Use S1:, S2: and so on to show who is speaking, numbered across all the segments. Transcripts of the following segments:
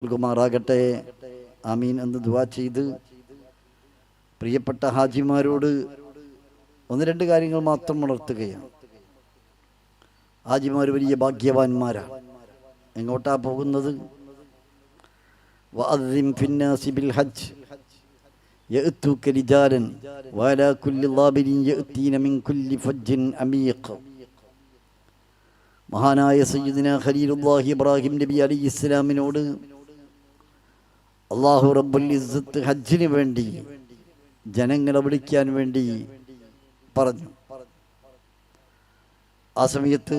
S1: നൽകുമാറാകട്ടെ. ആമീൻ എന്ന് ദുആ ചെയ്ത് പ്രിയപ്പെട്ട ഹാജിമാരോട് ഒന്ന് രണ്ട് കാര്യങ്ങൾ മാത്രം ഉണർത്തുകയാണ്. ഹാജിമാർ വലിയ ഭാഗ്യവാന്മാരാണ്. എങ്ങോട്ടാ പോകുന്നത്? വഅദ്ദിം ഫിന്നാസി ബിൽ ഹജ്ജ് യഅ്തൂക റിജാലൻ വഅലാ കുല്ലി ളാബിരിൻ യഅ്തീന മിൻ കുല്ലി ഫജ്ജിൻ അമീഖ്. മഹാനായ സയ്യിദുനാ ഖലീലുല്ലാഹി ഇബ്രാഹിം നബി അലൈഹിസ്സലാമിനോട് അല്ലാഹു റബ്ബുൽ ഇസ്സത്ത് ഹജ്ജിന് വേണ്ടി ജനങ്ങളെ വിളിക്കാൻ വേണ്ടി പറഞ്ഞു. ആ സമയത്ത്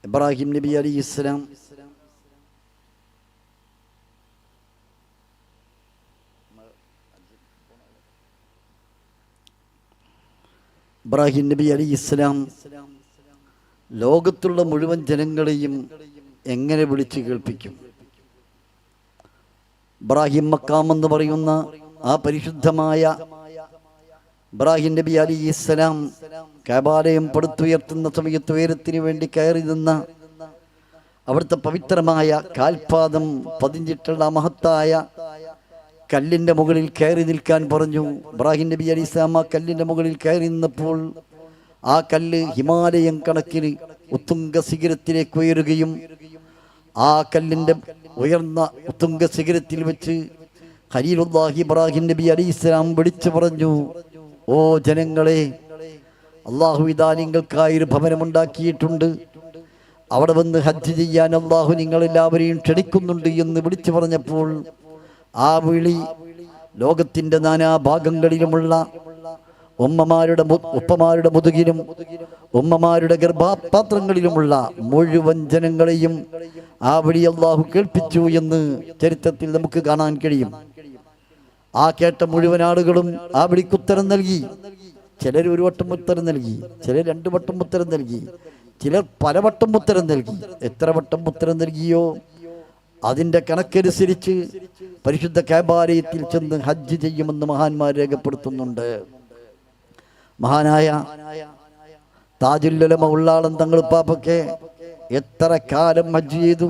S1: ഇബ്രാഹിം നബി അലൈഹിസ്സലാം ലോകത്തുള്ള മുഴുവൻ ജനങ്ങളെയും എങ്ങനെ വിളിച്ചു കേൾപ്പിക്കും? ഇബ്രാഹിം മക്കാം എന്ന് പറയുന്ന ആ പരിശുദ്ധമായ ഇബ്രാഹിം നബി അലൈഹിസ്സലാം കഅബാലയം പടുത്തുയർത്തുന്ന സമയത്ത് ഉയരത്തിന് വേണ്ടി കയറി നിന്ന അവിടുത്തെ പവിത്രമായ കാൽപാദം പതിഞ്ഞിട്ടുള്ള മഹത്തായ കല്ലിൻ്റെ മുകളിൽ കയറി നിൽക്കാൻ പറഞ്ഞു. ഇബ്രാഹിം നബി അലൈഹിസ്സലാം ആ കല്ലിൻ്റെ മുകളിൽ കയറി നിന്നപ്പോൾ ആ കല്ല് ഹിമാലയം കണക്കിന് ഉത്തുംഗ ശിഖരത്തിലേക്ക് ഉയരുകയും ആ കല്ലിൻ്റെ ഉയർന്ന ഉത്തുംഗ ശിഖരത്തിൽ വെച്ച് ഖലീലുല്ലാഹി ഇബ്രാഹിം നബി അലൈഹിസ്സലാം വിളിച്ചു പറഞ്ഞു, ഓ ജനങ്ങളെ, അള്ളാഹു ഇതാ നിങ്ങൾക്കായൊരു ഭവനമുണ്ടാക്കിയിട്ടുണ്ട്, അവിടെ വന്ന് ഹജ്ജ് ചെയ്യാൻ അള്ളാഹു നിങ്ങളെല്ലാവരെയും ക്ഷണിക്കുന്നുണ്ട് എന്ന് വിളിച്ചു പറഞ്ഞപ്പോൾ ആ വിളി ലോകത്തിൻ്റെ നാനാഭാഗങ്ങളിലുമുള്ള ഉപ്പമാരുടെ മുതുകിലും ഉമ്മമാരുടെ ഗർഭപാത്രങ്ങളിലുമുള്ള മുഴുവൻ ജനങ്ങളെയും ആ വിളി അള്ളാഹു കേൾപ്പിച്ചു എന്ന് ചരിത്രത്തിൽ നമുക്ക് കാണാൻ കഴിയും. ആ കേട്ട മുഴുവൻ ആളുകളും ആ വിളിക്ക് ഉത്തരം നൽകി. ചിലർ ഒരു വട്ടം ഉത്തരം നൽകി, ചിലർ 2 വട്ടം ഉത്തരം നൽകി, ചിലർ പലവട്ടം ഉത്തരം നൽകി. എത്ര വട്ടം ഉത്തരം നൽകിയോ അതിൻ്റെ കണക്കനുസരിച്ച് പരിശുദ്ധ കഅബാലയത്തിൽ ചെന്ന് ഹജ്ജ് ചെയ്യുമെന്ന് മഹാന്മാർ രേഖപ്പെടുത്തുന്നുണ്ട്. മഹാനായ താജുൽ ഉലമ ഉള്ളാളം തങ്ങൾ പാപ്പയ്ക്ക് എത്ര കാലം ഹജ്ജ് ചെയ്തു,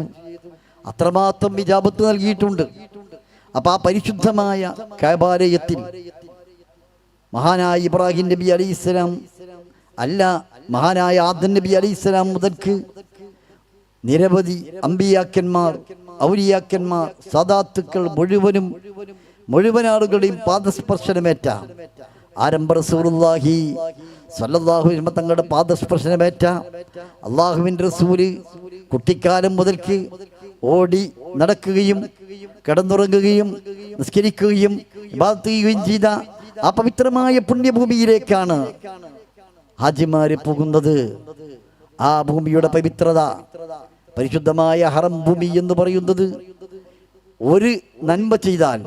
S1: അത്രമാത്രം ഇജാബത്ത് നൽകിയിട്ടുണ്ട്. അപ്പൊ ആ പരിശുദ്ധമായ കഅബാലയത്തിൽ മഹാനായ ഇബ്രാഹിം നബി അലൈഹിസ്സലാം അല്ല, മഹാനായ ആദം നബി അലൈഹിസ്സലാം മുതൽക്ക് നിരവധി അമ്പിയാക്കന്മാർ, ഔലിയാക്കന്മാർ, സദാത്തുക്കൾ മുഴുവൻ ആളുകളുടെയും പാദസ്പർശനമേറ്റ ആരംഭ റസൂലുള്ളാഹി സ്വല്ലല്ലാഹു അലൈഹി വസല്ലം തങ്ങളുടെ പാദസ്പർശനമേറ്റ അള്ളാഹുവിൻ്റെ റസൂല് കുട്ടിക്കാലം മുതൽക്ക് ഓടി നടക്കുകയും കിടന്നുറങ്ങുകയും നിസ്കരിക്കുകയും ഇബാദത്ത് ചെയ്യുകയും ചെയ്ത ആ പവിത്രമായ പുണ്യഭൂമിയിലേക്കാണ് ഹാജിമാര് പോകുന്നത്. ആ ഭൂമിയുടെ പവിത്രത, പരിശുദ്ധമായ ഹറം ഭൂമി എന്ന് പറയുന്നത് ഒരു നന്മ ചെയ്താൽ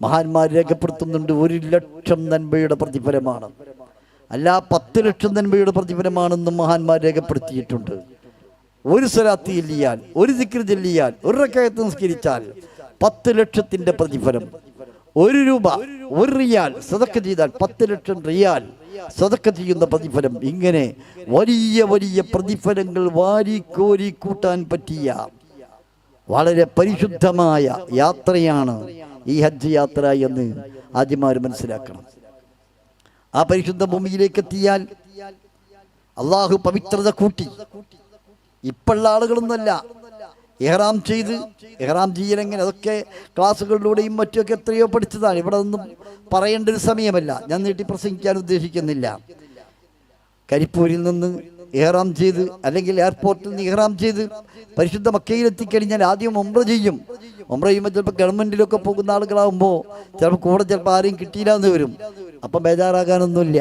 S1: മഹാന്മാർ രേഖപ്പെടുത്തുന്നുണ്ട് 1,00,000 നന്മയുടെ പ്രതിഫലമാണ്, അല്ല 10 ലക്ഷം നന്മയുടെ പ്രതിഫലമാണെന്നും മഹാന്മാർ രേഖപ്പെടുത്തിയിട്ടുണ്ട്. ഒരു സ്വലാത്ത് ചൊല്ലിയാൽ, ഒരു ദിക്ർ ചൊല്ലിയാൽ, ഒരു റക്അത്ത് നിസ്കരിച്ചാൽ 10 ലക്ഷത്തിന്റെ പ്രതിഫലം. 1 രൂപ, 1 റിയാൽ സദഖ ചെയ്താൽ 10 ലക്ഷം റിയാൽ സദഖ ചെയ്യുന്ന പ്രതിഫലം. ഇങ്ങനെ വലിയ വലിയ പ്രതിഫലങ്ങൾ വാരിക്കോരി കൂട്ടാൻ പറ്റിയ വളരെ പരിശുദ്ധമായ യാത്രയാണ് ഈ ഹജ്ജ് യാത്ര എന്ന് ഹാജിമാർ മനസ്സിലാക്കണം. ആ പരിശുദ്ധ ഭൂമിയിലേക്ക് എത്തിയാൽ അള്ളാഹു പവിത്രത കൂട്ടി. ഇപ്പോഴുള്ള ആളുകളൊന്നുമല്ല ഇഹ്റാം ചെയ്യലെങ്ങനെ, അതൊക്കെ ക്ലാസ്സുകളിലൂടെയും മറ്റുമൊക്കെ എത്രയോ പഠിച്ചതാണ്. ഇവിടെ ഒന്നും പറയേണ്ട ഒരു സമയമല്ല, ഞാൻ നീട്ടി പ്രസംഗിക്കാൻ ഉദ്ദേശിക്കുന്നില്ല. കരിപ്പൂരിൽ നിന്ന് ഇഹ്റാം ചെയ്ത് അല്ലെങ്കിൽ എയർപോർട്ടിൽ നിന്ന് ഇഹ്റാം ചെയ്ത് പരിശുദ്ധ മക്കയിലെത്തിക്കഴിഞ്ഞാൽ ആദ്യം ഉംറ ചെയ്യും. ഉംറ ചെയ്യുമ്പോൾ ചിലപ്പോൾ ഗവൺമെൻറ്റിലൊക്കെ പോകുന്ന ആളുകളാകുമ്പോൾ ചിലപ്പോൾ ആരെയും കിട്ടിയില്ല എന്ന് വരും. അപ്പം ബേജാറാകാനൊന്നുമില്ല.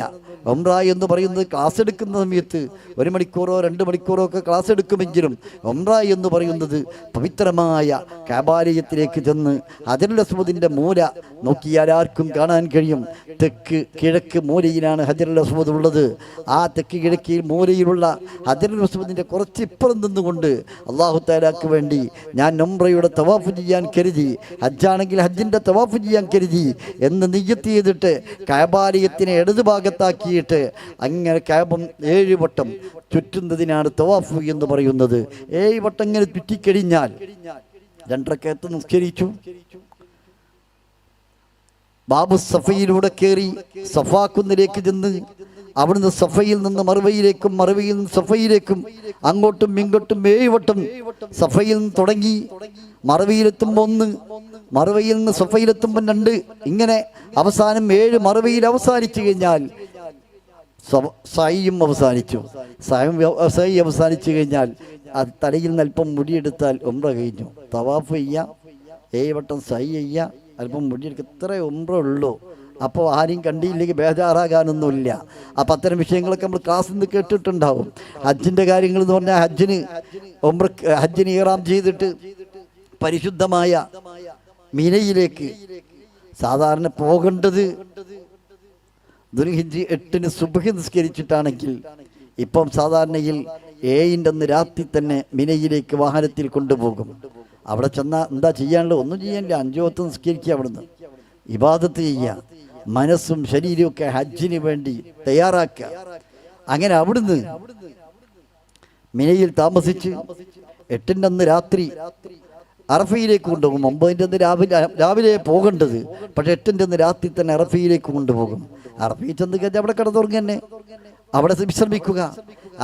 S1: ഉംറ എന്ന് പറയുന്നത് ക്ലാസ് എടുക്കുന്ന സമയത്ത് 1 മണിക്കൂറോ 2 മണിക്കൂറോ ഒക്കെ ക്ലാസ് എടുക്കുമെങ്കിലും ഉംറ എന്ന് പറയുന്നത് പവിത്രമായ കഅബാലയത്തിലേക്ക് ചെന്ന് ഹജറുൽ അസ്വദിൻ്റെ മൂല നോക്കിയാൽ ആർക്കും കാണാൻ കഴിയും. തെക്ക് കിഴക്ക് മൂലയിലാണ് ഹജറുൽ അസ്വദ് ഉള്ളത്. ആ തെക്ക് കിഴക്ക് മൂലയിലുള്ള ഹജറുൽ അസ്വദിൻ്റെ കുറച്ച് ഇപ്പുറം നിന്നുകൊണ്ട് അല്ലാഹു തആലക്ക് വേണ്ടി ഞാൻ ഉംറയുടെ തവാഫ് ചെയ്യാൻ കരുതി, ഹജ്ജാണെങ്കിൽ ഹജ്ജിൻ്റെ തവാഫ് ചെയ്യാൻ കരുതി എന്ന് നിയ്യത്ത് ചെയ്തിട്ട് കഅബാലയത്തിനെ ഇടതുഭാഗത്താക്കി കറക്കിയിട്ട് അങ്ങനെ കാബം 7 വട്ടം ചുറ്റുന്നതിനാണ് തവാഫ് എന്ന് പറയുന്നത്. 7 വട്ടം ഇങ്ങനെ ചുറ്റിക്കഴിഞ്ഞാൽ 2 റക്അത്ത് നിസ്കരിച്ചു. ബാബു സഫയിലൂടെ കയറി സഫാ കുന്നിലേക്ക് ചെന്ന് അവിടുന്ന് സഫയിൽ നിന്ന് മറുവയിലേക്കും മറുവയിൽ നിന്ന് സഫയിലേക്കും അങ്ങോട്ടും ഇങ്ങോട്ടും 7 വട്ടം സഫയിൽ നിന്ന് തുടങ്ങി മറുവയിലെത്തുമ്പോൾ 1, മറുവയിൽ നിന്ന് സഫയിലെത്തുമ്പോൾ 2, ഇങ്ങനെ അവസാനം 7 മറുവയിൽ അവസാനിച്ചു കഴിഞ്ഞാൽ സായിയും അവസാനിച്ചു. സായി അവസാനിച്ചു കഴിഞ്ഞാൽ അത് തലയിൽ നിന്ന് അല്പം മുടിയെടുത്താൽ ഉംറ കഴിഞ്ഞു. തവാഫ് ചെയ്യാം, 7 വട്ടം സായി ചെയ്യാം, അല്പം മുടിയെടുക്കുക, ഇത്രേ ഉംറ ഉള്ളൂ. അപ്പോൾ ആരെയും കണ്ടിയില്ലെങ്കിൽ ബേജാറാകാനൊന്നുമില്ല. അപ്പം അത്തരം വിഷയങ്ങളൊക്കെ നമ്മൾ ക്ലാസ്സിൽ നിന്ന് കേട്ടിട്ടുണ്ടാവും. ഹജ്ജിൻ്റെ കാര്യങ്ങൾ എന്ന് പറഞ്ഞാൽ ഹജ്ജിന് ഇഹ്റാം ചെയ്തിട്ട് പരിശുദ്ധമായ മിനയിലേക്ക് സാധാരണ പോകേണ്ടത് ദുൽഹിജ്ജ് 8-ന് സുബ്ഹ് നിസ്കരിച്ചിട്ടാണെങ്കിൽ ഇപ്പം സാധാരണയിൽ 7-ൻ്റെ അന്ന് രാത്രി തന്നെ മിനയിലേക്ക് വാഹനത്തിൽ കൊണ്ടുപോകും. അവിടെ ചെന്നാൽ എന്താ ചെയ്യാനുള്ളത്? ഒന്നും ചെയ്യാനില്ല, 5 വക്ത് നിസ്കരിക്കുക, അവിടുന്ന് ഇബാദത്ത് ചെയ്യുക, മനസ്സും ശരീരവും ഒക്കെ ഹജ്ജിന് വേണ്ടി തയ്യാറാക്കുക. അങ്ങനെ അവിടുന്ന് മിനയിൽ താമസിച്ച് 8-ൻ്റെ അന്ന് രാത്രി അറഫയിലേക്ക് കൊണ്ടുപോകും. 9-ൻ്റെ അന്ന് രാവിലെ പോകേണ്ടത്, പക്ഷെ 8-ൻ്റെ അന്ന് രാത്രി തന്നെ അറഫയിലേക്ക് കൊണ്ടുപോകും. അറഫയിൽ ചെന്ന് കഴിഞ്ഞാൽ അവിടെ കിടന്നുറങ്ങി തന്നെ അവിടെ വിശ്രമിക്കുക.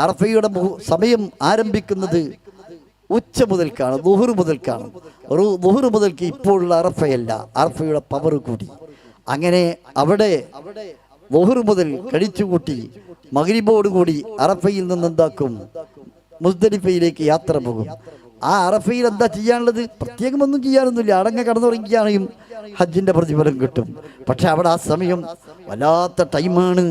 S1: അറഫയുടെ സമയം ആരംഭിക്കുന്നത് ഉച്ച മുതൽക്കാണ്, ളുഹ്ർ മുതൽക്കാണ്. ളുഹ്ർ മുതൽക്ക് ഇപ്പോഴുള്ള അറഫയല്ല, അറഫയുടെ പവർ കൂടി. അങ്ങനെ അവിടെ ളുഹ്ർ മുതൽ കഴിച്ചുകൂട്ടി മഗ്രിബോടുകൂടി അറഫയിൽ നിന്ന് എന്താക്കും? മുസ്ദലിഫയിലേക്ക് യാത്ര പോകും. ആ അറഫയിൽ എന്താ ചെയ്യാനുള്ളത്? പ്രത്യേകം ഒന്നും ചെയ്യാനൊന്നുമില്ല, അടങ്ങ കടന്നുറങ്ങിക്കുകയാണെങ്കിലും ഹജ്ജിന്റെ പ്രതിഫലം കിട്ടും. പക്ഷെ അവിടെ ആ സമയം വല്ലാത്ത ടൈമാണ്.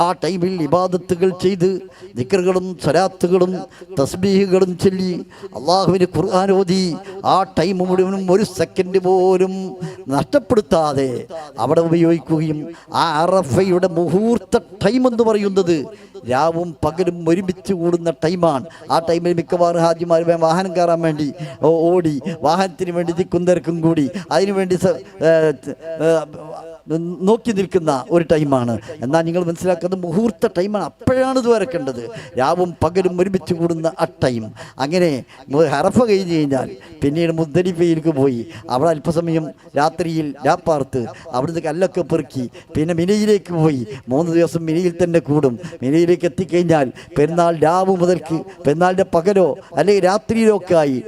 S1: ആ ടൈമിൽ ഇബാദത്തുകൾ ചെയ്ത് ദിക്റുകളും സ്വലാത്തുകളും തസ്ബീഹുകളും ചൊല്ലി അള്ളാഹുവിന് ഖുർആൻ ഓതി ആ ടൈം മുഴുവനും 1 സെക്കൻഡ് പോലും നഷ്ടപ്പെടുത്താതെ അവിടെ ഉപയോഗിക്കുകയും ആ അറഫയുടെ മുഹൂർത്ത ടൈം എന്ന് പറയുന്നത് രാവും പകലും ഒരുമിച്ച് കൂടുന്ന ടൈമാണ്. ആ ടൈമിൽ മിക്കവാറും ഹാജിമാർ വാഹനം കയറാൻ വേണ്ടി ഓടി, വാഹനത്തിന് വേണ്ടി ദിക്കും തിരക്കും കൂടി അതിനുവേണ്ടി നോക്കി നിൽക്കുന്ന ഒരു ടൈമാണ്. എന്നാൽ നിങ്ങൾ മനസ്സിലാക്കുന്നത് മുഹൂർത്ത ടൈമാണ്. അപ്പോഴാണ് ഇത് വരക്കേണ്ടത്, രാവും പകലും ഒരുമിച്ച് കൂടുന്ന ആ ടൈം. അങ്ങനെ അറഫ കഴിഞ്ഞ് കഴിഞ്ഞാൽ പിന്നീട് മുസ്ദലിഫയിലേക്ക് പോയി അവിടെ അല്പസമയം രാത്രിയിൽ രാപ്പാർത്ത് അവിടുന്ന് കല്ലൊക്കെ പെറുക്കി പിന്നെ മിനയിലേക്ക് പോയി 3 ദിവസം മിനയിൽ തന്നെ കൂടും. മിനയിലേക്ക് എത്തിക്കഴിഞ്ഞാൽ പെരുന്നാൾ രാവ് മുതൽക്ക് പെരുന്നാളിൻ്റെ പകലോ അല്ലെങ്കിൽ രാത്രിയിലോ ഒക്കെ ആയി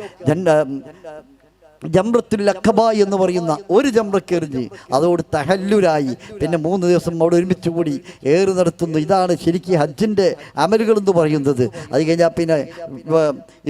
S1: ജംറത്തുൽ അഖബ എന്ന് പറയുന്ന ഒരു ജംറക്കെറിഞ്ഞ് അതോട് തഹല്ലുലായി പിന്നെ 3 ദിവസം അവിടെ ഒരുമിച്ച് കൂടി ഏറ് നടത്തുന്നു. ഇതാണ് ശരിക്കും ഹജ്ജിൻ്റെ അമലുകൾ എന്ന് പറയുന്നത്. അത് കഴിഞ്ഞാൽ പിന്നെ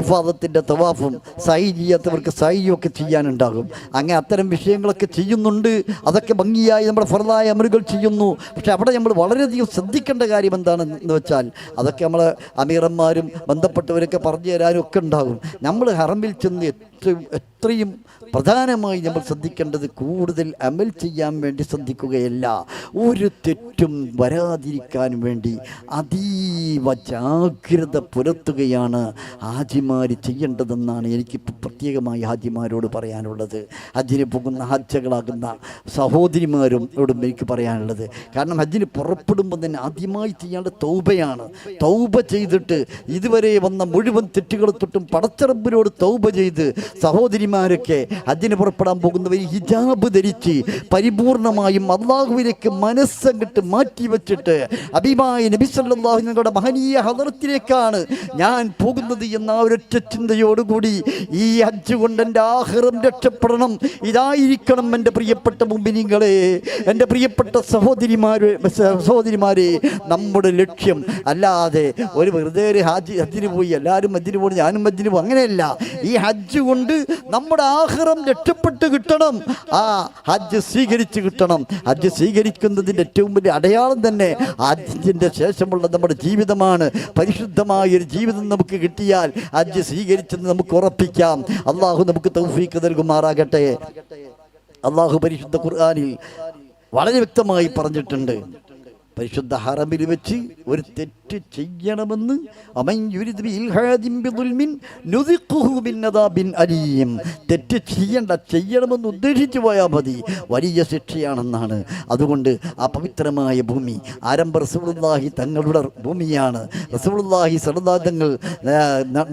S1: ഇഫാദത്തിൻ്റെ തവാഫും സൈ ചെയ്യാത്തവർക്ക് സൈയൊക്കെ ചെയ്യാനുണ്ടാകും. അങ്ങനെ അത്തരം വിഷയങ്ങളൊക്കെ ചെയ്യുന്നുണ്ട്. അതൊക്കെ ഭംഗിയായി നമ്മുടെ ഫർദായ അമലുകൾ ചെയ്യുന്നു. പക്ഷെ അവിടെ നമ്മൾ വളരെയധികം ശ്രദ്ധിക്കേണ്ട കാര്യം എന്താണെന്ന് വെച്ചാൽ അതൊക്കെ നമ്മളെ അമീറന്മാരും ബന്ധപ്പെട്ടവരൊക്കെ പറഞ്ഞു തരാനും ഒക്കെ ഉണ്ടാകും. നമ്മൾ ഹറമിൽ ചെന്ന് എത്രയും പ്രധാനമായി നമ്മൾ ശ്രദ്ധിക്കേണ്ടത് കൂടുതൽ അമൽ ചെയ്യാൻ വേണ്ടി ശ്രദ്ധിക്കുകയല്ല, ഒരു തെറ്റും വരാതിരിക്കാൻ വേണ്ടി അതീവ ജാഗ്രത പുലർത്തുകയാണ് ഹാജിമാർ ചെയ്യേണ്ടതെന്നാണ് എനിക്ക് പ്രത്യേകമായി ഹാജിമാരോട് പറയാനുള്ളത്. ഹജ്ജിന് പോകുന്ന ഹജ്ജകളാകുന്ന സഹോദരിമാരോടും എനിക്ക് പറയാനുള്ളത്. കാരണം ഹജ്ജിന് പുറപ്പെടുമ്പോൾ തന്നെ ആദ്യമായി ചെയ്യേണ്ട തൗബയാണ്. തൗബ ചെയ്തിട്ട് ഇതുവരെ വന്ന മുഴുവൻ തെറ്റുകളെ തൊട്ടും പടച്ചറബിനോട് തൗബ ചെയ്ത് സഹോദരിമാരൊക്കെ ഹജ്ജിന് പുറപ്പെടാൻ പോകുന്നവർ ഹിജാബ് ധരിച്ച് പരിപൂർണമായും അള്ളാഹുവിലേക്ക് മനസ്സങ്ങിട്ട് മാറ്റി വെച്ചിട്ട് അബീബായ നബി സല്ലല്ലാഹു അലൈഹി വസല്ലമയുടെ മഹനീയ ഹദറത്തിലേക്കാണ് ഞാൻ പോകുന്നത് എന്ന ഒരൊറ്റ ചിന്തയോടുകൂടി ഈ ഹജ്ജ് കൊണ്ട് എൻ്റെ ആഖിറം രക്ഷപ്പെടണം. ഇതായിരിക്കണം എൻ്റെ പ്രിയപ്പെട്ട മുഅ്മിനീങ്ങളെ, എൻ്റെ പ്രിയപ്പെട്ട സഹോദരിമാരെ നമ്മുടെ ലക്ഷ്യം. അല്ലാതെ ഒരു വെറുതെ ഒരു ഹജ്ജിന് പോയി എല്ലാവരും ഹജ്ജിന് പോയി ഞാനും ഹജ്ജിന് പോകും, അങ്ങനെയല്ല. ഈ ഹജ്ജ് കൊണ്ട് നമ്മുടെ ആഖിറം രക്ഷപ്പെട്ട് കിട്ടണം, ആ ഹജ്ജ് സ്വീകരിച്ച് കിട്ടണം. ഹജ്ജ് സ്വീകരിക്കുന്നതിൻ്റെ ഏറ്റവും വലിയ അടയാളം തന്നെ ഹജ്ജിൻ്റെ ശേഷമുള്ള നമ്മുടെ ജീവിതമാണ്. പരിശുദ്ധമായൊരു ജീവിതം നമുക്ക് കിട്ടിയാൽ ഹജ്ജ് സ്വീകരിച്ചെന്ന് നമുക്ക് ഉറപ്പിക്കാം. അള്ളാഹു നമുക്ക് തൗഫീഖ് നൽകുമാറാകട്ടെ. അള്ളാഹു പരിശുദ്ധ ഖുർആനിൽ വളരെ വ്യക്തമായി പറഞ്ഞിട്ടുണ്ട്, പരിശുദ്ധ ഹറമിൽ വെച്ച് ഒരു തെറ്റ് തെറ്റ് ചെയ്യണമെന്ന് തെറ്റ് ചെയ്യണമെന്ന് ഉദ്ദേശിച്ചു പോയാൽ മതി, വലിയ ശിക്ഷയാണെന്നാണ്. അതുകൊണ്ട് ആ പവിത്രമായ ഭൂമി ആരംഭ റസൂലുള്ളാഹി തങ്ങളുടെ ഭൂമിയാണ്. റസൂലുള്ളാഹി സ്വല്ലല്ലാഹു തങ്ങൾ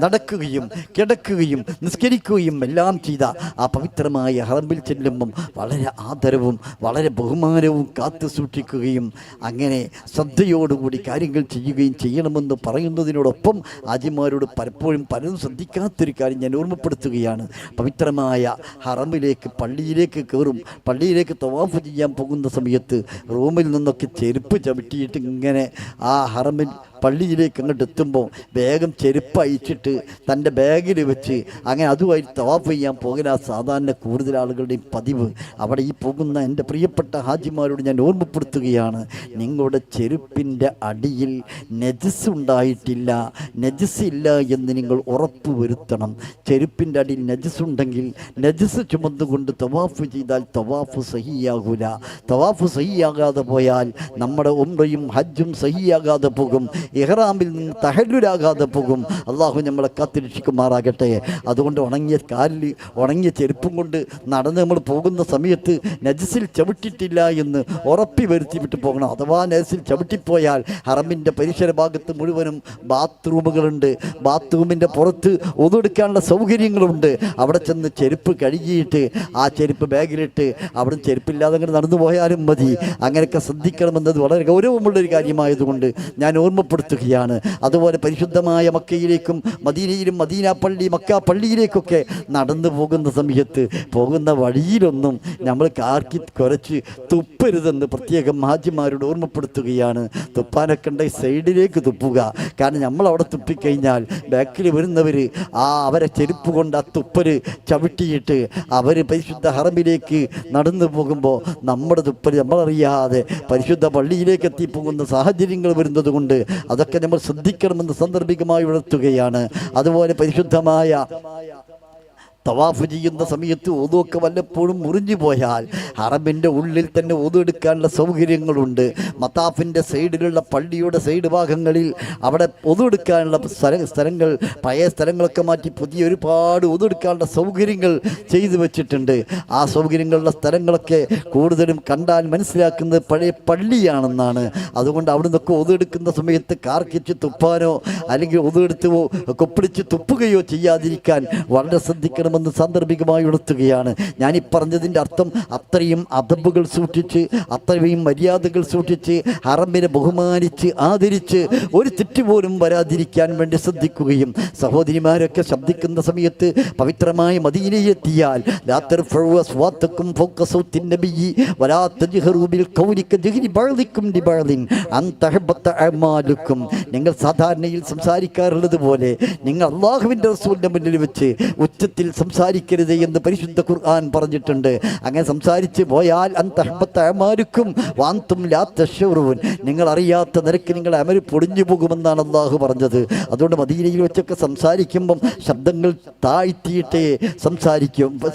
S1: നടക്കുകയും കിടക്കുകയും നിസ്കരിക്കുകയും എല്ലാം ചെയ്ത ആ പവിത്രമായ ഹറമിൽ ചെല്ലുമ്പം വളരെ ആദരവും വളരെ ബഹുമാനവും കാത്തു സൂക്ഷിക്കുകയും അങ്ങനെ ശ്രദ്ധയോടുകൂടി കാര്യങ്ങൾ ചെയ്യുകയും ചെയ്യണമെന്ന് പറയുന്നതിനോടൊപ്പം ഹാജിമാരോട് പലപ്പോഴും പലരും ശ്രദ്ധിക്കാത്തൊരു കാര്യം ഞാൻ ഓർമ്മപ്പെടുത്തുകയാണ്. പവിത്രമായ ഹറമിലേക്ക് പള്ളിയിലേക്ക് കയറും, പള്ളിയിലേക്ക് തവാഫ് ചെയ്യാൻ പോകുന്ന സമയത്ത് റൂമിൽ നിന്നൊക്കെ ചെരുപ്പ് ചവിട്ടിയിട്ട് ഇങ്ങനെ ആ ഹറമിൽ പള്ളിയിലേക്ക് അങ്ങോട്ട് എത്തുമ്പോൾ വേഗം ചെരുപ്പ് അയച്ചിട്ട് തൻ്റെ ബാഗിൽ വെച്ച് അങ്ങനെ അതുമായി തവാഫ് ചെയ്യാൻ പോകലാ സാധാരണ കൂടുതൽ ആളുകളുടെയും പതിവ്. അവിടെ ഈ പോകുന്ന എൻ്റെ പ്രിയപ്പെട്ട ഹാജിമാരോട് ഞാൻ ഓർമ്മപ്പെടുത്തുകയാണ്, നിങ്ങളുടെ ചെരുപ്പിൻ്റെ അടിയിൽ നജസ് ഉണ്ടായിട്ടില്ല, നജസ് ഇല്ല എന്ന് നിങ്ങൾ ഉറപ്പ് വരുത്തണം. ചെരുപ്പിൻ്റെ അടിയിൽ നജസ് ഉണ്ടെങ്കിൽ നജസ് ചുമന്നുകൊണ്ട് തവാഫ് ചെയ്താൽ തവാഫ് സഹിയാകൂല. തവാഫ് സഹിയാകാതെ പോയാൽ നമ്മുടെ ഉംറയും ഹജ്ജും സഹിയാകാതെ പോകും, ഇഹ്റാമിൽ നിന്ന് തഹല്ലുലാകാതെ പോകും. അള്ളാഹു നമ്മളെ കാത്തിരക്ഷിക്കുമാറാകട്ടെ. അതുകൊണ്ട് ഉണങ്ങിയ ചെരുപ്പും കൊണ്ട് നടന്ന് നമ്മൾ പോകുന്ന സമയത്ത് നജസിൽ ചവിട്ടിട്ടില്ല എന്ന് ഉറപ്പി വരുത്തി വിട്ട് പോകണം. അഥവാ നജസിൽ ചവിട്ടിപ്പോയാൽ ഹറമിൻ്റെ പരിസര ഭാഗത്ത് മുഴുവനും ബാത്റൂമുകളുണ്ട്, ബാത്റൂമിൻ്റെ പുറത്ത് ഒതുടുക്കാനുള്ള സൗകര്യങ്ങളുണ്ട്. അവിടെ ചെന്ന് ചെരുപ്പ് കഴുകിയിട്ട് ആ ചെരുപ്പ് ബാഗിലിട്ട് അവിടെ ചെരുപ്പില്ലാതെ അങ്ങനെ നടന്നു പോയാലും മതി. അങ്ങനെയൊക്കെ ശ്രദ്ധിക്കണമെന്നത് വളരെ ഗൗരവമുള്ളൊരു കാര്യമായതുകൊണ്ട് ഞാൻ ഓർമ്മപ്പെടുത്തുകയാണ്. അതുപോലെ പരിശുദ്ധമായ മക്കയിലേക്കും മദീനയിലും മദീന പള്ളി മക്ക പള്ളിയിലേക്കൊക്കെ നടന്നു പോകുന്ന സമയത്ത് പോകുന്ന വഴിയിലൊന്നും നമ്മൾ കാർക്കി കുരച്ച് തുപ്പരുതെന്ന് പ്രത്യേകം ഹാജിമാരോട് ഓർമ്മപ്പെടുത്തുകയാണ്. തുപ്പാനൊക്കെ ഉണ്ടെങ്കിൽ സൈഡിലേക്ക് തുപ്പുക. കാരണം നമ്മളവിടെ തുപ്പിക്കഴിഞ്ഞാൽ ബാക്കിൽ വരുന്നവർ അവരെ ചെരുപ്പ് കൊണ്ട് ആ തുപ്പല് ചവിട്ടിയിട്ട് അവർ പരിശുദ്ധ ഹറമിലേക്ക് നടന്നു പോകുമ്പോൾ നമ്മുടെ തുപ്പല് നമ്മളറിയാതെ പരിശുദ്ധ പള്ളിയിലേക്ക് എത്തിപ്പോകുന്ന സാഹചര്യങ്ങൾ വരുന്നത് കൊണ്ട് അതൊക്കെ നമ്മൾ ശ്രദ്ധിക്കണമെന്ന് സാന്ദർഭികമായി ഉണർത്തുകയാണ്. അതുപോലെ പരിശുദ്ധമായ തവാഫ് ചെയ്യുന്ന സമയത്ത് ഒതുവൊക്കെ വല്ലപ്പോഴും മുറിഞ്ഞു പോയാൽ ഹറമിൻ്റെ ഉള്ളിൽ തന്നെ ഒതുവെടുക്കാനുള്ള സൗകര്യങ്ങളുണ്ട്. മത്താഫിൻ്റെ സൈഡിലുള്ള പള്ളിയുടെ സൈഡ് ഭാഗങ്ങളിൽ അവിടെ ഒതുവെടുക്കാനുള്ള സ്ഥലങ്ങൾ പഴയ സ്ഥലങ്ങളൊക്കെ മാറ്റി പുതിയ ഒരുപാട് ഒതുവെടുക്കാനുള്ള സൗകര്യങ്ങൾ ചെയ്തു വെച്ചിട്ടുണ്ട്. ആ സൗകര്യങ്ങളുള്ള സ്ഥലങ്ങളൊക്കെ കൂടുതലും കണ്ടാൽ മനസ്സിലാക്കുന്നത് പഴയ പള്ളിയാണെന്നാണ്. അതുകൊണ്ട് അവിടെ നിന്നൊക്കെ ഒതുവെടുക്കുന്ന സമയത്ത് കാർക്കിച്ച് തുപ്പാനോ അല്ലെങ്കിൽ ഒതുവെടുത്ത് കൊപ്പിടിച്ച് തുപ്പുകയോ ചെയ്യാതിരിക്കാൻ വളരെ ശ്രദ്ധിക്കണം സാന്ദർഭികമായി ഉണർത്തുകയാണ്. ഞാനീ പറഞ്ഞതിൻ്റെ അർത്ഥം അത്രയും അദബുകൾ സൂക്ഷിച്ച് അത്രയും മര്യാദകൾ സൂക്ഷിച്ച് ഹറമിനെ ബഹുമാനിച്ച് ആദരിച്ച് ഒരു തെറ്റ് പോലും വരാതിരിക്കാൻ വേണ്ടി ശ്രദ്ധിക്കുകയും സഹോദരിമാരൊക്കെ ശബ്ദിക്കുന്ന സമയത്ത് പവിത്രമായ മദീനയെത്തിയാൽ നിങ്ങൾ സാധാരണയിൽ സംസാരിക്കാറുള്ളത് പോലെ നിങ്ങൾ അള്ളാഹുവിൻ്റെ റസൂലിന്റെ മുന്നിൽ വെച്ച് ഉച്ചത്തിൽ സംസാരിക്കരുത് എന്ന് പരിശുദ്ധ ഖുർആൻ പറഞ്ഞിട്ടുണ്ട്. അങ്ങനെ സംസാരിച്ച് പോയാൽ നിങ്ങൾ അറിയാത്ത നിരക്ക് നിങ്ങളുടെ അമൽ പൊടിഞ്ഞു പോകുമെന്നാണ് അള്ളാഹു പറഞ്ഞത്. അതുകൊണ്ട് മദീനയിൽ വെച്ചൊക്കെ സംസാരിക്കുമ്പം ശബ്ദങ്ങൾ താഴ്ത്തിയിട്ടേ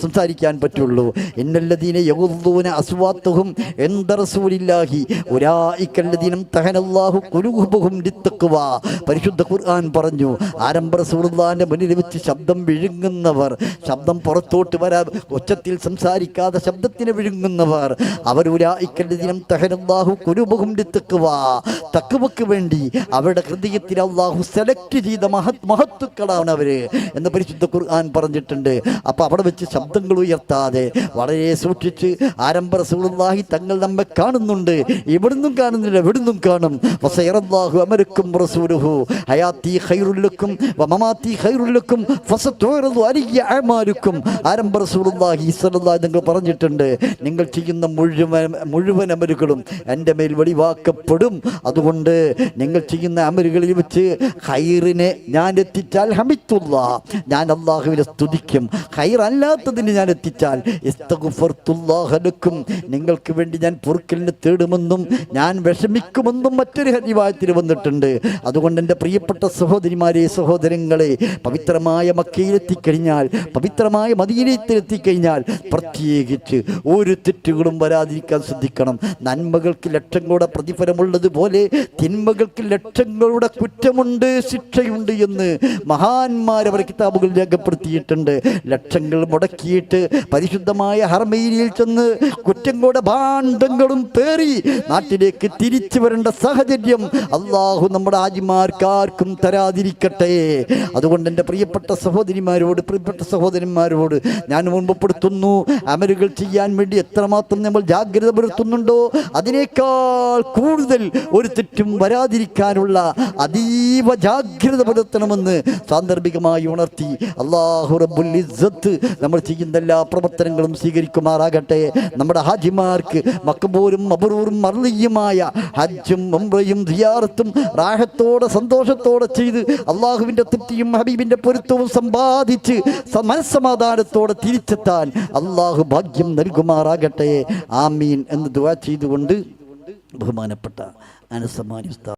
S1: സംസാരിക്കാൻ പറ്റുള്ളൂ. ഇന്നല്ലദീന യഗുദ്ദൂന അസ്വാത്തഹും ഇൻദ റസൂലില്ലാഹി ഉലൈകല്ലദീന തഹനല്ലാഹു ഖുലൂബുഹും ലിത്തഖ്വ. പരിശുദ്ധ ഖുർആൻ പറഞ്ഞു, ആരംഭ റസൂലുള്ളാഹിന്റെ മുന്നിൽ വെച്ച് ശബ്ദം വിഴുങ്ങുന്നവർ, ശബ്ദം പുറത്തോട്ട് വരാൻ ഉച്ചത്തിൽ സംസാരിക്കാതെ ശബ്ദത്തിന് വിഴുങ്ങുന്നവർ, അവരുലായിക്കല്ലദീന തഹനല്ലാഹു ഖുലൂബുഹും ലിത്തഖ്വ, തഖ്വക്ക് വേണ്ടി അവരുടെ ഹൃദയത്തിൽ അല്ലാഹു സെലക്ട് ചെയ്ത മഹത്തുക്കളാണ് അവര് എന്ന് പരിശുദ്ധ ഖുർആൻ പറഞ്ഞിട്ടുണ്ട്. അപ്പോൾ അവിടെ വെച്ച് ശബ്ദങ്ങൾ ഉയർത്താതെ വളരെ സൂക്ഷിച്ച് ആരംഭ റസൂലുള്ളാഹി തങ്ങൾ നമ്മെ കാണുന്നുണ്ട്, ഇവിടുന്നും കാണുന്നില്ല എവിടുന്നും കാണും. വസയറല്ലാഹു അമരക്കും റസൂലുഹു ഹയാത്തി ഖൈറുൽ ലക്കും വമമാത്തി ഖൈറുൽ ലക്കും ഫസതുറദു അലിയ അമാലുക്കും. ആരംഭ റസൂലുള്ളാഹി സ്വല്ലല്ലാഹു അലൈഹി വസല്ലം പറഞ്ഞിട്ടുണ്ട്, നിങ്ങൾ ചെയ്യുന്ന മുഴുവൻ അമലുകളും എൻ്റെ മേൽ വെളിവാക്കപ്പെടും. അതുകൊണ്ട് നിങ്ങൾ ചെയ്യുന്ന അമലുകളിൽ വെച്ച് ഖൈറിനെ ഞാൻ എത്തിച്ചാൽ ഹമിത്തുല്ലാ, ഞാൻ അല്ലാഹുവിനെ സ്തുതിക്കും. ഖൈർ അല്ലാത്തതിന് ഞാൻ എത്തിച്ചാൽ ഇസ്തഗ്ഫർതുല്ലാഹ ലക്കും, നിങ്ങൾക്ക് വേണ്ടി ഞാൻ പൊറുക്കലിനെ തേടുമെന്നും ഞാൻ വിഷമിക്കുമെന്നും മറ്റൊരു ഹദീസിൽ വന്നിട്ടുണ്ട്. അതുകൊണ്ട് എൻ്റെ പ്രിയപ്പെട്ട സഹോദരിമാരെ സഹോദരങ്ങളെ, പവിത്രമായ മക്കയിലെത്തിക്കഴിഞ്ഞാൽ പവിത്രമായ മദീനത്തിലെത്തിക്കഴിഞ്ഞാൽ പ്രത്യേകിച്ച് ഒരു തെറ്റുകളും വരാതിരിക്കാൻ ശ്രദ്ധിക്കണം. നന്മകൾക്ക് ലക്ഷങ്ങളുടെ പ്രതിഫലമുള്ളതുപോലെ തിന്മകൾക്ക് ലക്ഷങ്ങളുടെ കുറ്റമുണ്ട്, ശിക്ഷയുണ്ട് എന്ന് മഹാന്മാരവർ കിതാബുകൾ രേഖപ്പെടുത്തിയിട്ടുണ്ട്. ലക്ഷങ്ങൾ മുടക്കിയിട്ട് പരിശുദ്ധമായ ഹറമയിൽ ചെന്ന് കുറ്റങ്ങളുടെ ഭാണ്ഡങ്ങളും പേറി നാട്ടിലേക്ക് തിരിച്ചു വരേണ്ട സാഹചര്യം അള്ളാഹു നമ്മുടെ ഹാജിമാർക്കാർക്കും തരാതിരിക്കട്ടെ. അതുകൊണ്ട് എൻ്റെ പ്രിയപ്പെട്ട സഹോദരിമാരോട്, പ്രിയപ്പെട്ട സഹോദരന്മാരോട് ഞാൻ മുൻപപ്പെടുത്തുന്നു, അമലുകൾ ചെയ്യാൻ വേണ്ടി എത്രമാത്രം നമ്മൾ ജാഗ്രത പുലർത്തുന്നുണ്ടോ അതിനേക്കാൾ കൂടുതൽ ഒരു തെറ്റും വരാതിരിക്കാനുള്ള അതീവ ജാഗ്രത പുലർത്തണമെന്ന് സാന്ദർഭികമായി ഉണർത്തി അല്ലാഹു റബ്ബുൽ ഇസ്സത്ത് നമ്മൾ ചെയ്യുന്ന എല്ലാ പ്രവർത്തനങ്ങളും സ്വീകരിക്കുമാറാകട്ടെ. നമ്മുടെ ഹാജിമാർക്ക് മക്ബൂലും മബ്റൂറും മർളിയുമായ ഹജ്ജും ഉംറയും സിയാറത്തും റാഹത്തോടെ സന്തോഷത്തോടെ ചെയ്ത് അള്ളാഹുവിൻ്റെ തൃപ്തിയും ഹബീബിൻ്റെ പൊരുത്തവും സമ്പാദിച്ച് മനസ്സമാധാനത്തോടെ തിരിച്ചെത്താൻ അള്ളാഹു ഭാഗ്യം നൽകുമാറാകട്ടെ. ആമീൻ എന്ന് ദുആ ചെയ്തുകൊണ്ട് ബഹുമാനപ്പെട്ട അനസ് സമ്മാനി ഉസ്താദ്